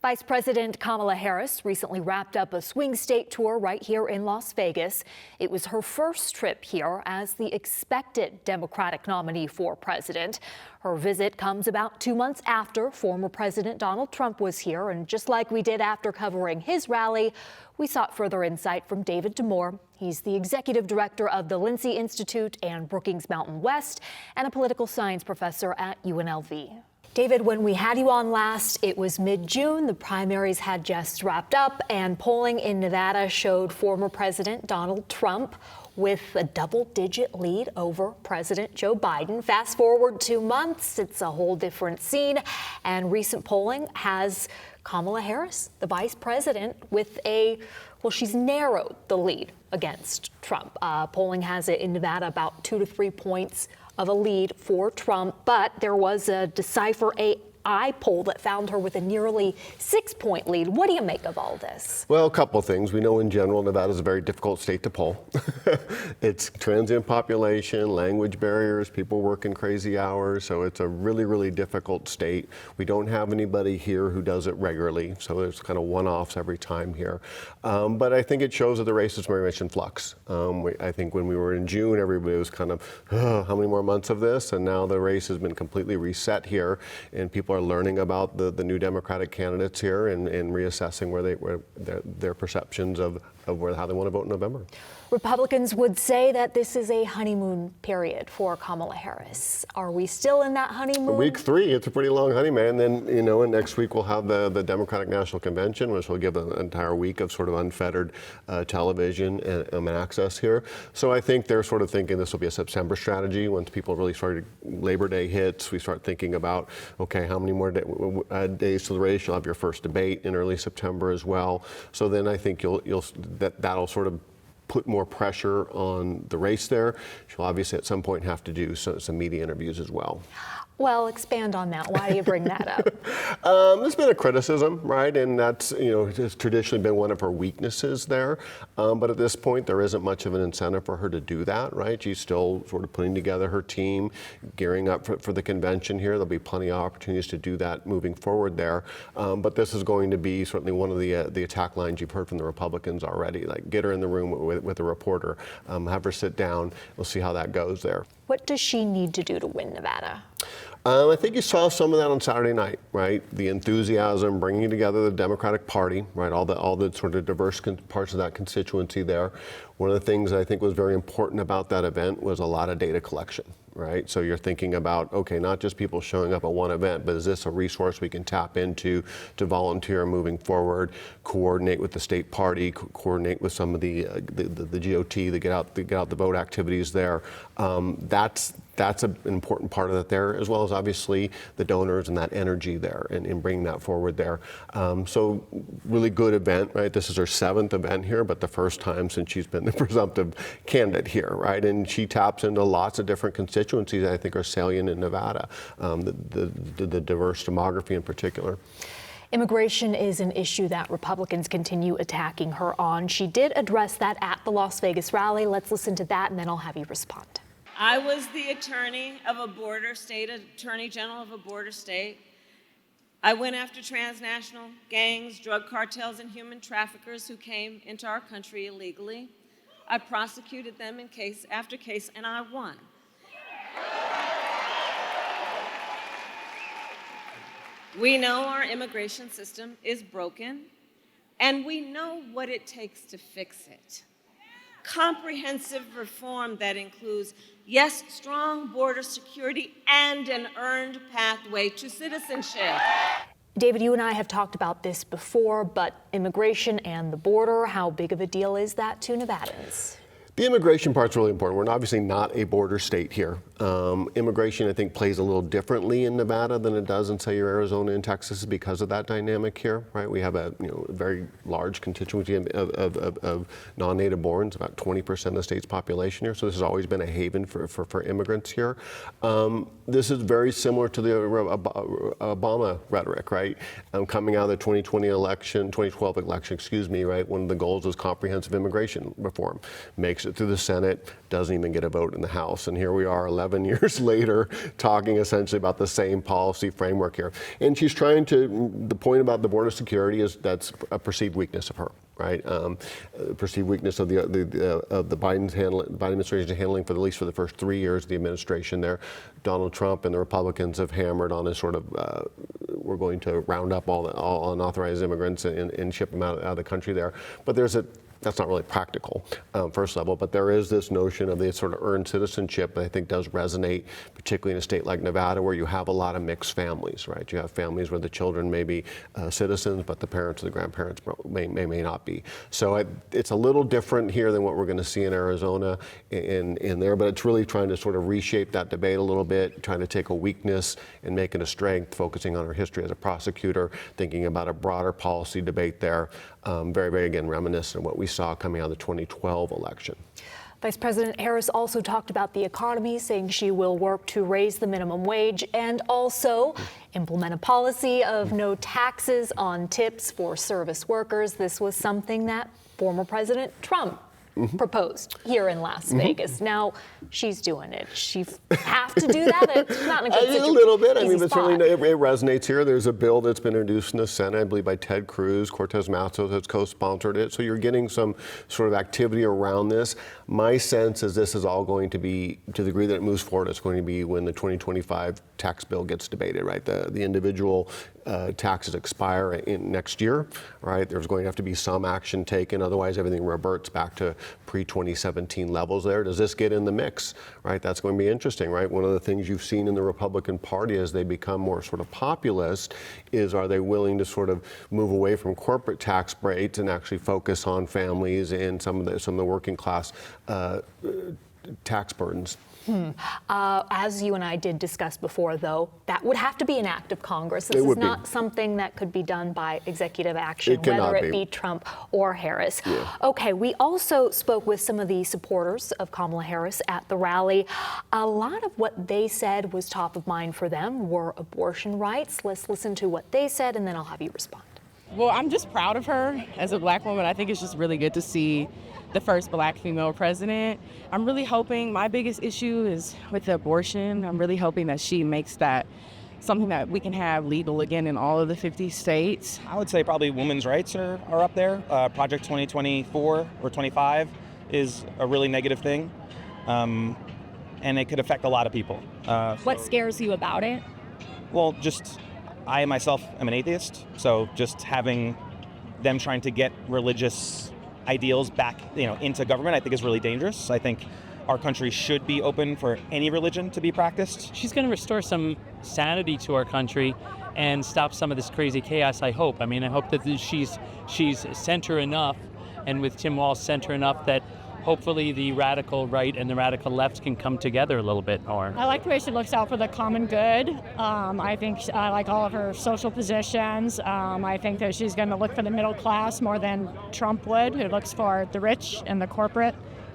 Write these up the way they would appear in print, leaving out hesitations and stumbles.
Vice President Kamala Harris recently wrapped up a swing state tour right here in Las Vegas. It was her first trip here as the expected Democratic nominee for president. Her visit comes about 2 months after former President Donald Trump was here, and just like we did after covering his rally, we sought further insight from David Damore. He's the executive director of the Lincy Institute and Brookings Mountain West and a political science professor at UNLV. David, when we had you on last, it was mid-June. The primaries had just wrapped up, and polling in Nevada showed former President Donald Trump with a double-digit lead over President Joe Biden. Fast forward 2 months, it's a whole different scene, and recent polling has Kamala Harris, the vice president, with she's narrowed the lead against Trump. Polling has it in Nevada about 2 to 3 points of a lead for Trump, but there was a Decipher AI poll that found her with a nearly 6-point lead. What do you make of all this? Well, a couple of things. We know in general Nevada is a very difficult state to poll. It's transient population, language barriers, people working crazy hours, so it's a really, really difficult state. We don't have anybody here who does it regularly, so there's kind of one-offs every time here. But I think it shows that the race is very much in flux. I think when we were in June, everybody was kind of, how many more months of this? And now the race has been completely reset here, and people are learning about the new Democratic candidates here and reassessing where their perceptions of how they want to vote in November. Republicans would say that this is a honeymoon period for Kamala Harris. Are we still in that honeymoon? Week 3, it's a pretty long honeymoon. And then, and next week we'll have the Democratic National Convention, which will give an entire week of sort of unfettered television and access here. So I think they're sort of thinking this will be a September strategy. Once people really started, Labor Day hits, we start thinking about, okay, how many more days to the race? You'll have your first debate in early September as well. So then I think that'll sort of put more pressure on the race there. She'll obviously at some point have to do some media interviews as well. Well, expand on that. Why do you bring that up? There's been a criticism, right? And that's, has traditionally been one of her weaknesses there. But at this point, there isn't much of an incentive for her to do that, right? She's still sort of putting together her team, gearing up for the convention here. There'll be plenty of opportunities to do that moving forward there. But this is going to be certainly one of the attack lines you've heard from the Republicans already. Like, get her in the room with a reporter, have her sit down. We'll see how that goes there. What does she need to do to win Nevada? I think you saw some of that on Saturday night, right? The enthusiasm, bringing together the Democratic Party, right? All the sort of diverse parts of that constituency there. One of the things I think was very important about that event was a lot of data collection, right? So you're thinking about, okay, not just people showing up at one event, but is this a resource we can tap into to volunteer moving forward, coordinate with the state party, coordinate with some of the GOT, the get out the vote activities there. That's an important part of it there, as well as obviously the donors and that energy there and bringing that forward there. So really good event, right? This is her 7th event here, but the first time since she's been the presumptive candidate here, right? And she taps into lots of different constituencies that I think are salient in Nevada, the diverse demography in particular. Immigration is an issue that Republicans continue attacking her on. She did address that at the Las Vegas rally. Let's listen to that, and then I'll have you respond. I was the attorney of a border state, attorney general of a border state. I went after transnational gangs, drug cartels, and human traffickers who came into our country illegally. I prosecuted them in case after case, and I won. We know our immigration system is broken, and we know what it takes to fix it. Comprehensive reform that includes, yes, strong border security and an earned pathway to citizenship. David, you and I have talked about this before, but immigration and the border, how big of a deal is that to Nevadans? The immigration part's really important. We're obviously not a border state here. Immigration, I think, plays a little differently in Nevada than it does in, say, your Arizona and Texas because of that dynamic here, right? We have a very large constituency of non-native borns, about 20% of the state's population here. So this has always been a haven for immigrants here. This is very similar to the Obama rhetoric, right? Coming out of the 2012 election, right? One of the goals was comprehensive immigration reform. Makes it through the Senate, doesn't even get a vote in the House. And here we are 11 7 years later, talking essentially about the same policy framework here. And she's trying to, the point about the border security is that's a perceived weakness of her. Right, perceived weakness of the Biden administration handling for at least for the first 3 years of the administration there. Donald Trump and the Republicans have hammered on this sort of we're going to round up all unauthorized immigrants and ship them out of the country there. But that's not really practical, first level, but there is this notion of the sort of earned citizenship that I think does resonate, particularly in a state like Nevada, where you have a lot of mixed families, right? You have families where the children may be citizens, but the parents or the grandparents may not be. So it's a little different here than what we're going to see in Arizona in there, but it's really trying to sort of reshape that debate a little bit, trying to take a weakness and make it a strength, focusing on her history as a prosecutor, thinking about a broader policy debate there. Very, very, again, reminiscent of what we saw coming out of the 2012 election. Vice President Harris also talked about the economy, saying she will work to raise the minimum wage and also implement a policy of no taxes on tips for service workers. This was something that former President Trump proposed here in Las Vegas. Now she's doing it. She have to do that. It's not in a good situation. A little bit. I mean, but certainly it resonates here. There's a bill that's been introduced in the Senate, I believe, by Ted Cruz. Cortez Masto has co-sponsored it. So you're getting some sort of activity around this. My sense is this is all going to be, to the degree that it moves forward, it's going to be when the 2025 tax bill gets debated, right? The individual taxes expire in next year, right? There's going to have to be some action taken. Otherwise, everything reverts back to pre-2017 levels there. Does this get in the mix, right? That's going to be interesting, right? One of the things you've seen in the Republican Party as they become more sort of populist is, are they willing to sort of move away from corporate tax rates and actually focus on families and some of the working class tax burdens? As you and I did discuss before, though, that would have to be an act of Congress. This is not something that could be done by executive action, whether it be Trump or Harris. Yeah. Okay, we also spoke with some of the supporters of Kamala Harris at the rally. A lot of what they said was top of mind for them were abortion rights. Let's listen to what they said, and then I'll have you respond. Well, I'm just proud of her as a black woman. I think it's just really good to see the first black female president. I'm really hoping, my biggest issue is with the abortion. I'm really hoping that she makes that something that we can have legal again in all of the 50 states. I would say probably women's rights are up there. Project 2024 or 25 is a really negative thing. And it could affect a lot of people. What scares you about it? Well, just I myself am an atheist, so just having them trying to get religious ideals back, into government, I think is really dangerous. I think our country should be open for any religion to be practiced. She's going to restore some sanity to our country and stop some of this crazy chaos, I hope. I mean, I hope that she's center enough, and with Tim Walz center enough, that hopefully the radical right and the radical left can come together a little bit more. I like the way she looks out for the common good. I think I like all of her social positions. I think that she's going to look for the middle class more than Trump would, who looks for the rich and the corporate.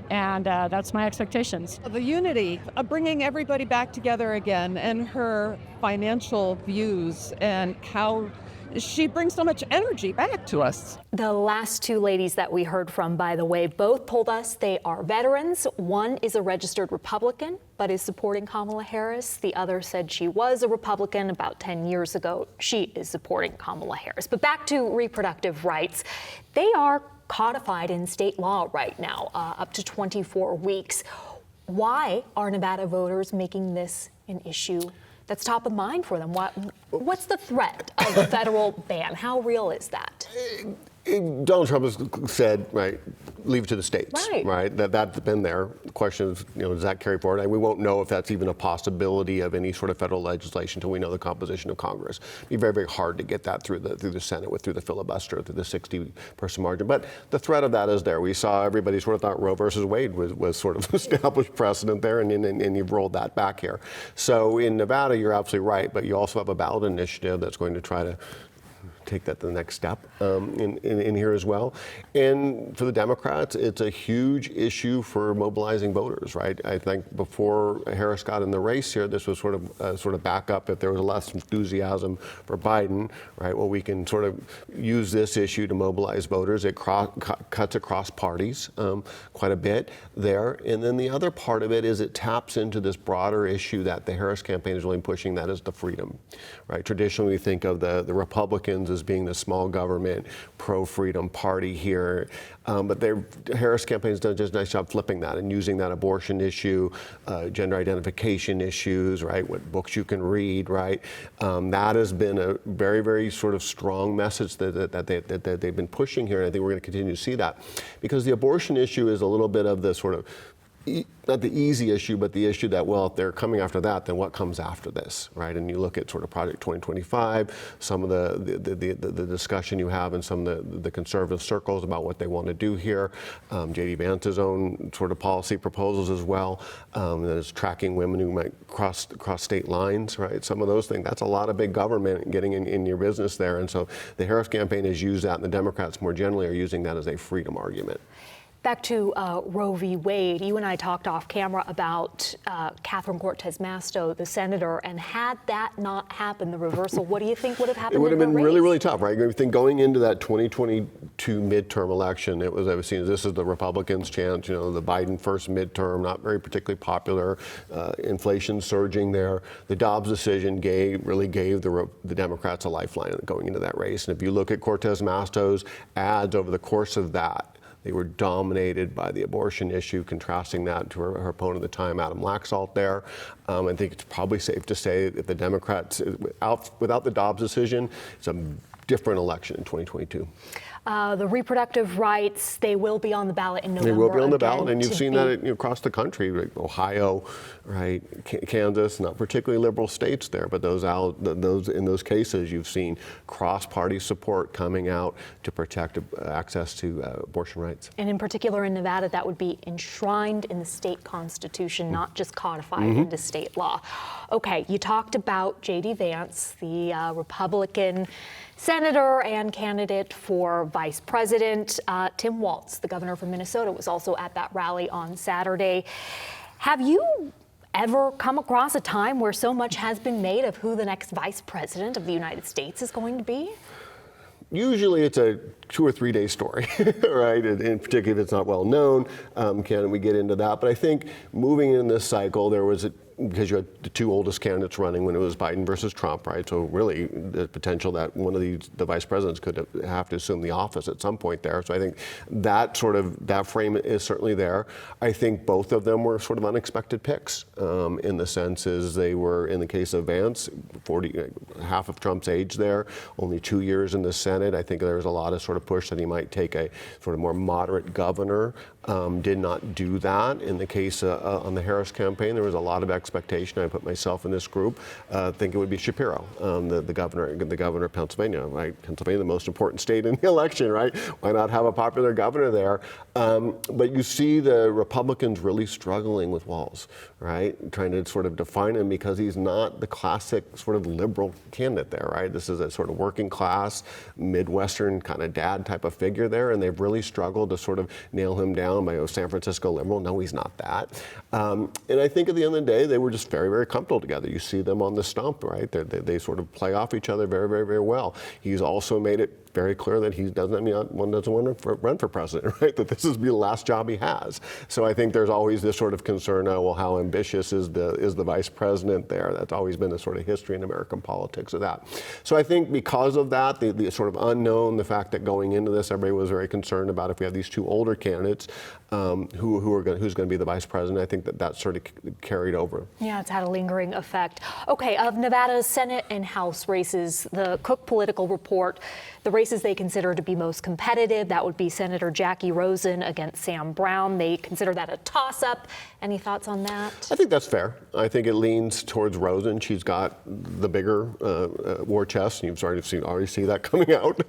And that's my expectations. The unity of bringing everybody back together again, and her financial views and how she brings so much energy back to us. The last two ladies that we heard from, by the way, both told us they are veterans. One is a registered Republican, but is supporting Kamala Harris. The other said she was a Republican about 10 years ago. She is supporting Kamala Harris. But back to reproductive rights. They are codified in state law right now, up to 24 weeks. Why are Nevada voters making this an issue that's top of mind for them? What's the threat of a federal ban? How real is that? Donald Trump has said, right, leave it to the states, right? That's been there. The question is, does that carry forward? And we won't know if that's even a possibility of any sort of federal legislation until we know the composition of Congress. It'd be very, very hard to get that through the Senate, through the filibuster, through the 60-person margin. But the threat of that is there. We saw everybody sort of thought Roe versus Wade was sort of established precedent there, and you've rolled that back here. So in Nevada, you're absolutely right, but you also have a ballot initiative that's going to try to take that to the next step in here as well. And for the Democrats, it's a huge issue for mobilizing voters, right? I think before Harris got in the race here, this was sort of back up if there was less enthusiasm for Biden, right? Well, we can sort of use this issue to mobilize voters. It cuts across parties quite a bit there. And then the other part of it is it taps into this broader issue that the Harris campaign is really pushing, that is the freedom, right? Traditionally, we think of the Republicans as being the small government, pro-freedom party here. But the Harris campaign has done just a nice job flipping that and using that abortion issue, gender identification issues, right? What books you can read, right? That has been a very, very sort of strong message that they've been pushing here. And I think we're going to continue to see that because the abortion issue is a little bit of the sort of not the easy issue, but the issue that, well, if they're coming after that, then what comes after this, right? And you look at sort of Project 2025, some of the discussion you have in some of the conservative circles about what they want to do here, J.D. Vance's own sort of policy proposals as well, that is tracking women who might cross state lines, right? Some of those things, that's a lot of big government getting in your business there. And so the Harris campaign has used that, and the Democrats more generally are using that as a freedom argument. Back to Roe v. Wade, you and I talked off camera about Catherine Cortez Masto, the senator, and had that not happened, the reversal, what do you think would have happened? It would have been really, really tough, right? I think going into that 2022 midterm election, I was seen as this is the Republicans' chance, the Biden first midterm, not very particularly popular, inflation surging there. The Dobbs decision really gave the Democrats a lifeline going into that race. And if you look at Cortez Masto's ads over the course of that, they were dominated by the abortion issue, contrasting that to her opponent at the time, Adam Laxalt there. I think it's probably safe to say that the Democrats, without the Dobbs decision, it's a different election in 2022. The reproductive rights, they will be on the ballot in November. They will be on the ballot, and you've seen that across the country, like Ohio, right, Kansas, not particularly liberal states there, but in those cases, you've seen cross-party support coming out to protect access to abortion rights. And in particular in Nevada, that would be enshrined in the state constitution, not just codified into state law. Okay, you talked about J.D. Vance, the Republican senator and candidate for vice president. Tim Walz, the governor from Minnesota, was also at that rally on Saturday. Have you ever come across a time where so much has been made of who the next vice president of the United States is going to be? Usually it's a 2 or 3 day story, right? In particular, if it's not well known, can we get into that? But I think moving in this cycle, there was because you had the two oldest candidates running when it was Biden versus Trump, right? So really the potential that one of the vice presidents could have to assume the office at some point there. So I think that frame is certainly there. I think both of them were sort of unexpected picks in the sense as they were, in the case of Vance, half of Trump's age there, only 2 years in the Senate. I think there was a lot of sort of push that he might take a sort of more moderate governor. Did not do that. In the case on the Harris campaign, there was a lot of expectation. I put myself in this group. Think it would be Shapiro, the governor of Pennsylvania. Right, Pennsylvania, the most important state in the election. Right, why not have a popular governor there? But you see the Republicans really struggling with Walz, right, trying to sort of define him because he's not the classic sort of liberal candidate there. Right, this is a sort of working class, Midwestern kind of dad type of figure there, and they've really struggled to sort of nail him down. By a San Francisco liberal. No, he's not that. And I think at the end of the day, they were just very, very comfortable together. You see them on the stump, right? They sort of play off each other very, very, very well. He's also made it very clear that he doesn't want to run for president, right? That this is the last job he has. So I think there's always this sort of concern, well, how ambitious is the vice president there? That's always been a sort of history in American politics of that. So I think because of that, the sort of unknown, the fact that going into this, everybody was very concerned about if we have these two older candidates, who's going to be the vice president. I think that sort of carried over. Yeah, it's had a lingering effect. Okay, of Nevada's Senate and House races, the Cook Political Report, the race races they consider to be most competitive. That would be Senator Jackie Rosen against Sam Brown. They consider that a toss-up. Any thoughts on that? I think that's fair. I think it leans towards Rosen. She's got the bigger war chest, and you've already seen that coming out.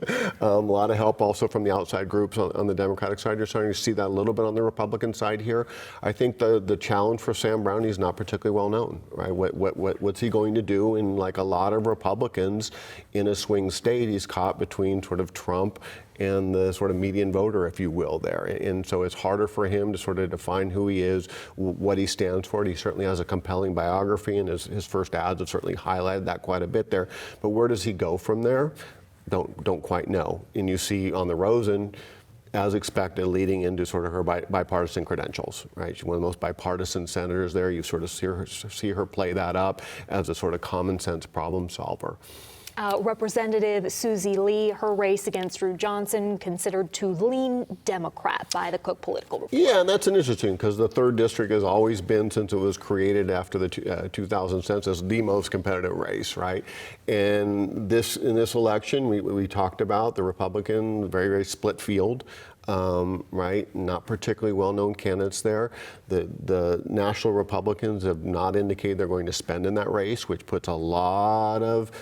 A lot of help also from the outside groups on the Democratic side. You're starting to see that a little bit on the Republican side here. I think the challenge for Sam Brown, he's not particularly well known, right? What's he going to do? And like a lot of Republicans in a swing state, he's caught between sort of Trump and the sort of median voter, if you will, there. And so it's harder for him to sort of define who he is, what he stands for. He certainly has a compelling biography, and his first ads have certainly highlighted that quite a bit there. But where does he go from there? Don't quite know. And you see on the Rosen, as expected, leading into sort of her bipartisan credentials, right? She's one of the most bipartisan senators there. You sort of see her play that up as a sort of common sense problem solver. Representative Susie Lee, her race against Drew Johnson, considered to lean Democrat by the Cook Political Report. Yeah, and that's interesting because the 3rd District has always been, since it was created after the 2000 census, the most competitive race, right? And in this election, we talked about the Republican, very, very split field. Right, not particularly well-known candidates there. The national Republicans have not indicated they're going to spend in that race, which puts a lot of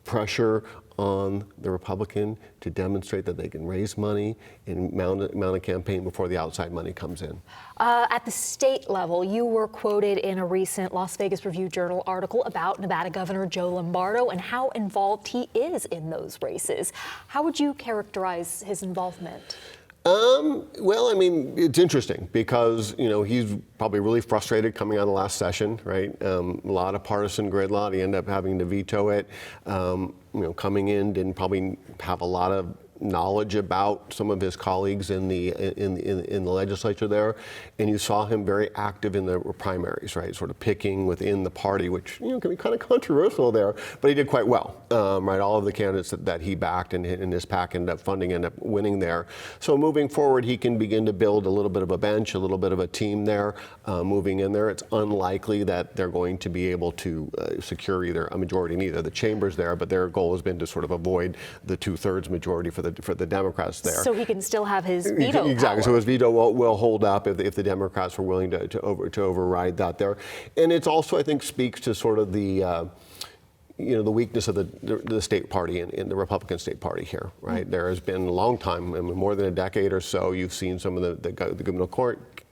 pressure on the Republican to demonstrate that they can raise money and mount a campaign before the outside money comes in. At the state level, you were quoted in a recent Las Vegas Review-Journal article about Nevada Governor Joe Lombardo and how involved he is in those races. How would you characterize his involvement? Well, I mean, it's interesting because, he's probably really frustrated coming out of the last session, right? A lot of partisan gridlock. He ended up having to veto it. Coming in, didn't probably have a lot of knowledge about some of his colleagues in the legislature there, and you saw him very active in the primaries, right? Sort of picking within the party, which can be kind of controversial there, but he did quite well, right? All of the candidates that he backed and his PAC ended up winning there. So moving forward, he can begin to build a little bit of a bench, a little bit of a team there, moving in there. It's unlikely that they're going to be able to secure either a majority in either of the chambers there, but their goal has been to sort of avoid the 2/3 majority for the Democrats there. So he can still have his veto Exactly. power. So his veto will hold up if the Democrats were willing to override that there. And it's also, I think, speaks to sort of the the weakness of the state party in the Republican state party here, right? There has been a long time, more than a decade or so, you've seen some of the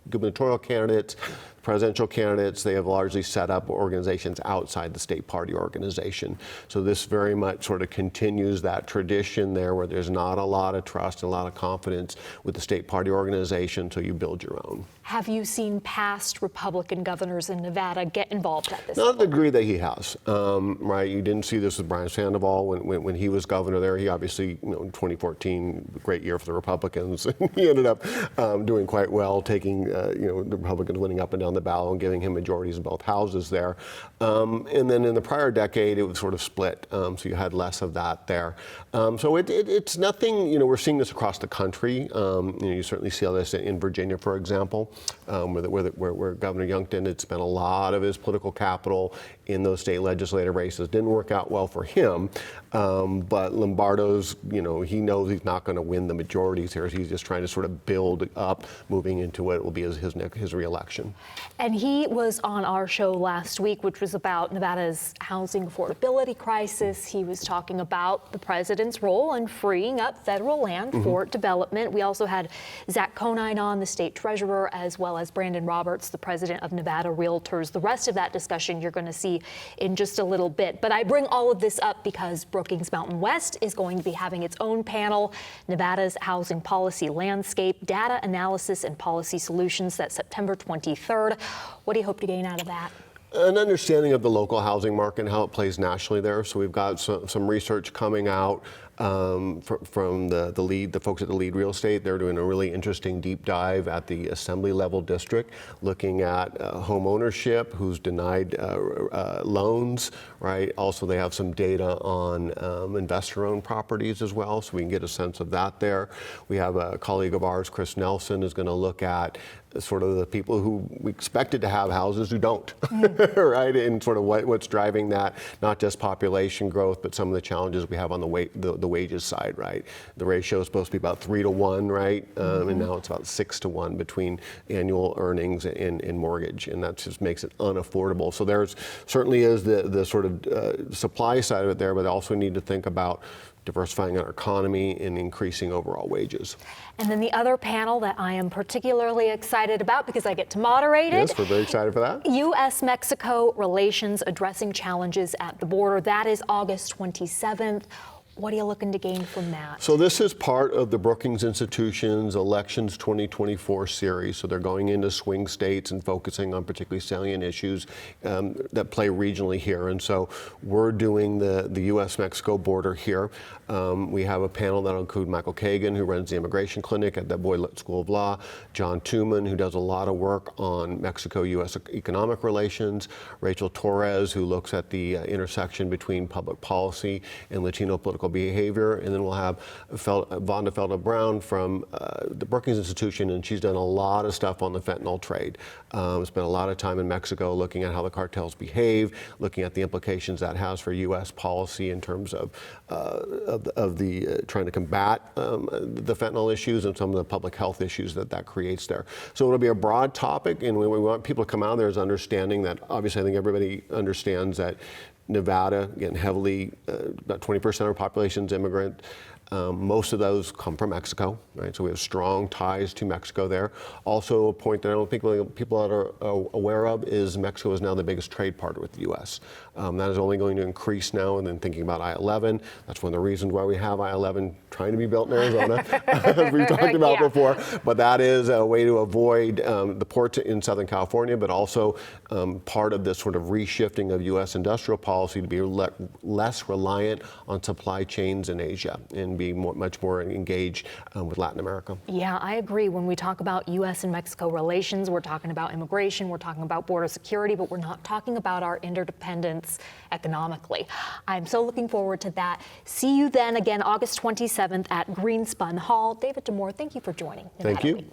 gubernatorial candidates, presidential candidates, they have largely set up organizations outside the state party organization. So this very much sort of continues that tradition there where there's not a lot of trust and a lot of confidence with the state party organization, so you build your own. Have you seen past Republican governors in Nevada get involved at this Not level? to the degree that he has, right? You didn't see this with Brian Sandoval when he was governor there. He obviously, in 2014, great year for the Republicans. He ended up doing quite well, taking, the Republicans winning up and down the ballot and giving him majorities in both houses there. And then in the prior decade, it was sort of split, so you had less of that there. So it's nothing, we're seeing this across the country. You certainly see this in Virginia, for example, where Governor Youngkin had spent a lot of his political capital in those state legislative races. Didn't work out well for him, but Lombardo's, he knows he's not going to win the majorities here. He's just trying to sort of build up, moving into what will be his reelection. And he was on our show last week, which was about Nevada's housing affordability crisis. He was talking about the president's role in freeing up federal land for development. We also had Zach Conine on, the state treasurer, as well as Brandon Roberts, the president of Nevada Realtors. The rest of that discussion you're going to see in just a little bit. But I bring all of this up because Brookings Mountain West is going to be having its own panel, Nevada's Housing Policy Landscape, Data Analysis and Policy Solutions. That's September 23rd. What do you hope to gain out of that? An understanding of the local housing market and how it plays nationally there. So we've got some research coming out from the folks at the Lead Real Estate. They're doing a really interesting deep dive at the assembly level district, looking at home ownership, who's denied loans, right? Also, they have some data on investor-owned properties as well, so we can get a sense of that there. We have a colleague of ours, Chris Nelson, is going to look at sort of the people who we expected to have houses who don't, right? And sort of what's driving that, not just population growth, but some of the challenges we have on the wages side, right? The ratio is supposed to be about 3 to 1, right? And now it's about 6 to 1 between annual earnings and mortgage, and that just makes it unaffordable. So there's certainly is the sort of supply side of it there, but also need to think about diversifying our economy and increasing overall wages. And then the other panel that I am particularly excited about because I get to moderate it. Yes, we're very excited for that. U.S.-Mexico relations addressing challenges at the border. That is August 27th. What are you looking to gain from that? So this is part of the Brookings Institution's Elections 2024 series. So they're going into swing states and focusing on particularly salient issues that play regionally here. And so we're doing the U.S.-Mexico border here. We have a panel that'll include Michael Kagan, who runs the immigration clinic at the Boyd School of Law, John Tooman, who does a lot of work on Mexico-U.S. economic relations, Rachel Torres, who looks at the intersection between public policy and Latino political behavior, and then we'll have Vonda Felder-Brown from the Brookings Institution, and she's done a lot of stuff on the fentanyl trade. Spent a lot of time in Mexico looking at how the cartels behave, looking at the implications that has for U.S. policy in terms of the trying to combat the fentanyl issues and some of the public health issues that creates there. So it'll be a broad topic, and we want people to come out there as understanding that, obviously I think everybody understands that Nevada, again, heavily, about 20% of our population is immigrant. Most of those come from Mexico, right? So we have strong ties to Mexico there. Also, a point that I don't think people are aware of is Mexico is now the biggest trade partner with the U.S. That is only going to increase now, and then thinking about I-11. That's one of the reasons why we have I-11 trying to be built in Arizona, as we've talked about before. But that is a way to avoid the ports in Southern California, but also part of this sort of reshifting of U.S. industrial policy to be less reliant on supply chains in Asia and be much more engaged with Latin America. Yeah, I agree. When we talk about U.S. and Mexico relations, we're talking about immigration, we're talking about border security, but we're not talking about our interdependence economically. I'm so looking forward to that. See you then again, August 27th at Greenspun Hall. David Damore, thank you for joining. Thank you.